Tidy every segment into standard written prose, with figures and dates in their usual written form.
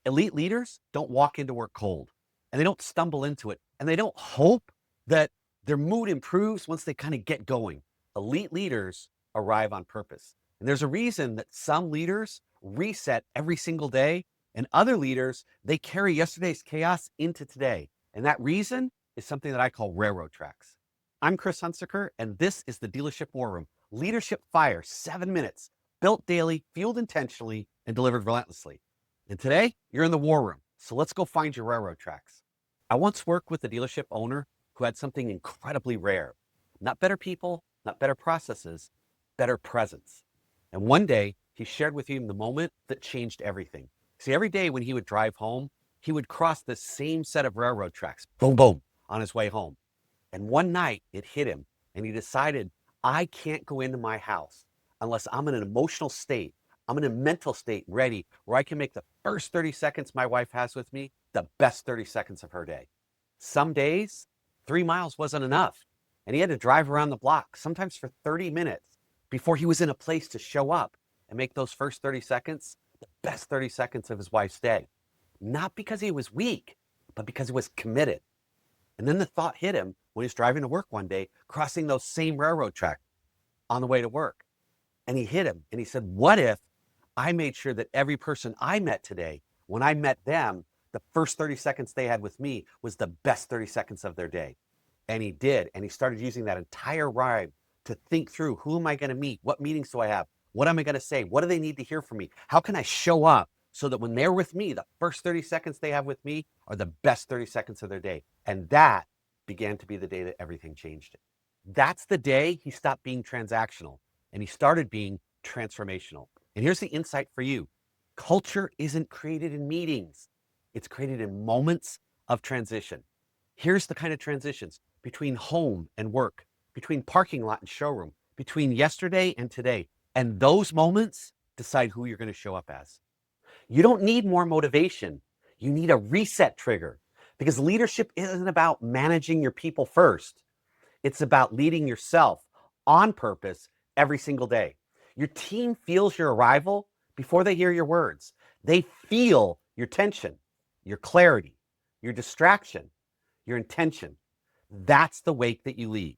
Elite leaders don't walk into work cold, and they don't stumble into it, and they don't hope that their mood improves once they kind of get going. Elite leaders arrive on purpose. And there's a reason that some leaders reset every single day, and other leaders, they carry yesterday's chaos into today. And that reason is something that I call railroad tracks. I'm Chris Hunsicker, and this is the Dealership War Room. Leadership Fire, 7 minutes, built daily, fueled intentionally, and delivered relentlessly. And today, you're in the war room, so let's go find your railroad tracks. I once worked with a dealership owner who had something incredibly rare. Not better people, not better processes, better presence. And one day, he shared with him the moment that changed everything. See, every day when he would drive home, he would cross the same set of railroad tracks, boom, boom, on his way home. And one night, it hit him, and he decided, I can't go into my house unless I'm in an emotional state, I'm in a mental state ready where I can make the first 30 seconds my wife has with me the best 30 seconds of her day. Some days, 3 miles wasn't enough, and he had to drive around the block, sometimes for 30 minutes, before he was in a place to show up and make those first 30 seconds the best 30 seconds of his wife's day. Not because he was weak, but because he was committed. And then the thought hit him when he was driving to work one day, crossing those same railroad tracks on the way to work. And he hit him, and he said, what if I made sure that every person I met today, when I met them, the first 30 seconds they had with me was the best 30 seconds of their day. And he did. And he started using that entire ride to think through, who am I going to meet? What meetings do I have? What am I going to say? What do they need to hear from me? How can I show up so that when they're with me, the first 30 seconds they have with me are the best 30 seconds of their day? And that began to be the day that everything changed. That's the day he stopped being transactional and he started being transformational. And here's the insight for you. Culture isn't created in meetings. It's created in moments of transition. Here's the kind of transitions between home and work, between parking lot and showroom, between yesterday and today. And those moments decide who you're going to show up as. You don't need more motivation. You need a reset trigger, because leadership isn't about managing your people first. It's about leading yourself on purpose every single day. Your team feels your arrival before they hear your words. They feel your tension, your clarity, your distraction, your intention. That's the wake that you leave.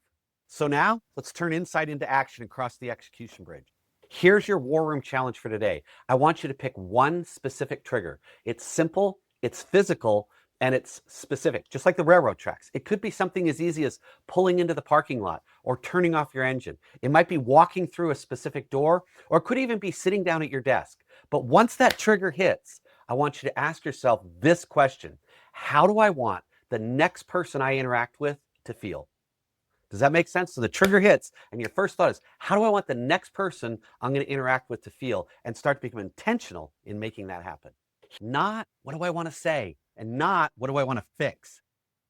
So now let's turn insight into action and cross the execution bridge. Here's your war room challenge for today. I want you to pick one specific trigger. It's simple, it's physical, and it's specific, just like the railroad tracks. It could be something as easy as pulling into the parking lot or turning off your engine. It might be walking through a specific door, or it could even be sitting down at your desk. But once that trigger hits, I want you to ask yourself this question: how do I want the next person I interact with to feel? Does that make sense? So the trigger hits, and your first thought is, how do I want the next person I'm going to interact with to feel? And start to become intentional in making that happen. Not what do I want to say, and not what do I want to fix.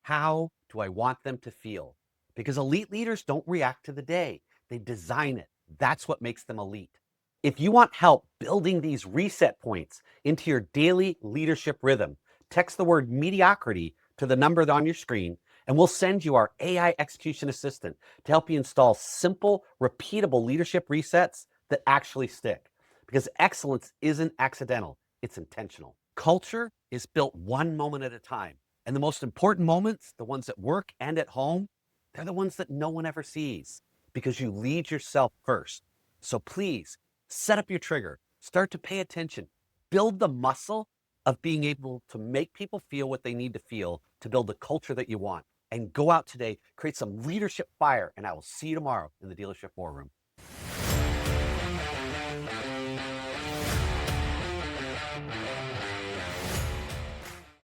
How do I want them to feel? Because elite leaders don't react to the day. They design it. That's what makes them elite. If you want help building these reset points into your daily leadership rhythm, text the word mediocrity to the number on your screen, and we'll send you our AI execution assistant to help you install simple, repeatable leadership resets that actually stick. Because excellence isn't accidental, it's intentional. Culture is built one moment at a time. And the most important moments, the ones at work and at home, they're the ones that no one ever sees, because you lead yourself first. So please set up your trigger, start to pay attention, build the muscle of being able to make people feel what they need to feel to build the culture that you want. And go out today, create some leadership fire, and I will see you tomorrow in the Dealership War Room.